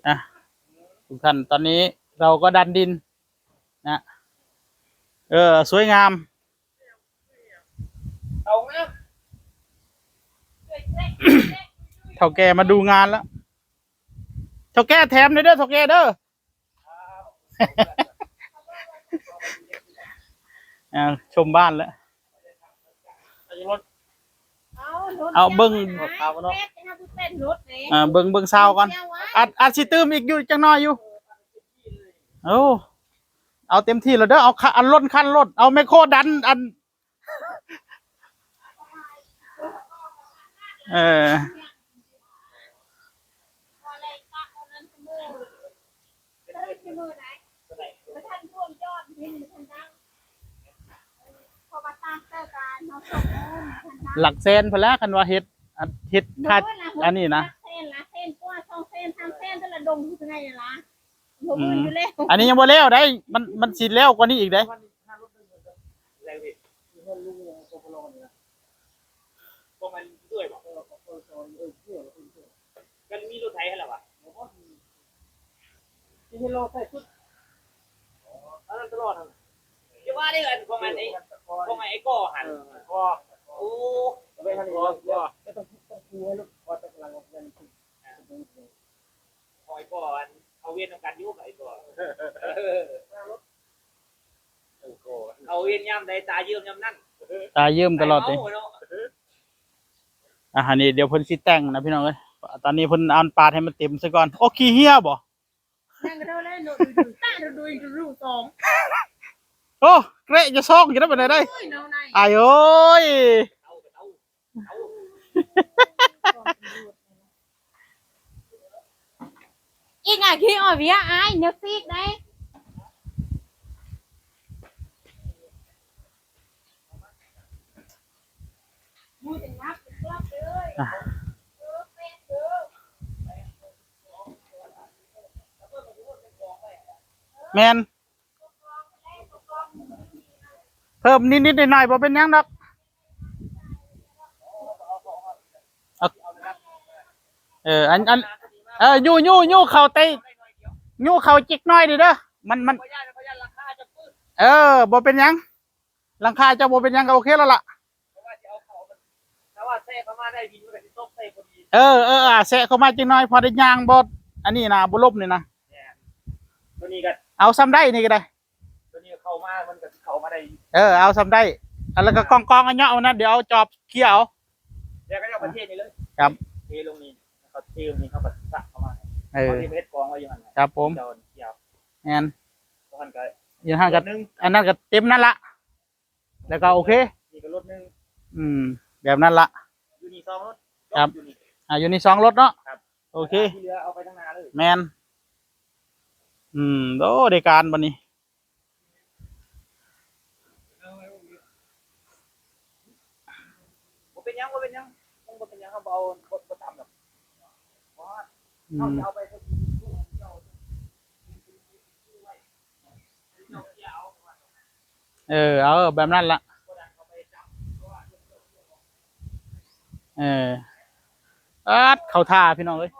นะทุกท่านตอนนี้เราก็ดันดินนะสวยงามเอานะเท่าแก่มาดูงานแล้วเท่าแก่แถมเลยเด้อเท่าแก่เด้อชมบ้านแล้วเอาเบิ้งเบิ้งซาวก่อนอัดสิตื้มอีกอยู่จังน้อยอยู่เอาเต็มที่แล้วเด้อเอาอันล้นขั้นรถเอาไมโครดันอันหลักเซนพอแล้วกันว่าเฮ็ดค่าอันนี้นะอันนี้ยังบ่แล้วได้มันสิแล้วกว่านี้อีกได้กันมีรถไถให้แล้ววะที่ให้รถใส่ชุดอันนั้นตลอดจะว่าได้เลยของมันไอ้ก่อหันก่อโอ้ไปทางนี้ก่อก็ต้องคูให้ลูกก่อตะลังเงินหอยก่อเอาเวียนของการยุ่งไอ้ก่อเอาเวียนย่ำใดตาเยื่อย่ำนั่นตาเยื่อมตลอดเลยอันนี้เดี๋ยวเพิ่นสิแต่งนะพี่น้องเอ้ยตอนนี้เพิ่นเอาปลาให้มันเต็มซะก่อนโอ้ขี้เหี้ยบ่นั่งก็ได้โดยดูสองโอ้เกรจะซองอยู่ได้ปานใดได้อ้ายโอ้ยอีกอ่ะขี้อ่อยเวียอ้ายเนื้อซีกได้แมนเพิ่มนิดๆหน่อยๆบ่เป็นหยังดอกยู่เข่าเตะยู่เข่าจิกน้อยดิเด้อมันบ่เป็นหยังหลังคาจะบ่เป็นหยังก็โอเคแล้วล่ะแซะเข้ามาได้ดินมันก็สิตกใส่พอดีแซะเข้ามาจิกน้อยพอได้ย่างบ่อันนี้นะบ่ลบนี่นะตัวนี้ก็เอาซ้ำได้นี่ก็ได้ตัวนี้เข้ามามันก็เข้ามาได้เอาซ้ำได้แล้วก็กองอันเนาะเอานะเดี๋ยวเอาจอบเกี่ยวเดี๋ยวก็เอาประเทศนี้เลยครับเทลงนี่เขาเทลงนี่เขาก็สักเข้ามาที่เพชรกองไว้อยู่หั่นครับผมเกี่ยวงั้นมันก็อยู่ห่างกันอันนั้นก็เต็มนั่นละแล้วก็โอเคนี่ก็รถนึงแบบนั้นละอยู่นี่2รถครับอยู่นี่2รถเนาะครับโอเคที่เหลือเอาไปทั้งนาเลยแมนโอ้ได้การบัดนี้บ่เป็นหยังเขาเอาบ่ตามดอกเขาเอาไปเอาแบบนั้นละเขาท่าพี่น้องเลย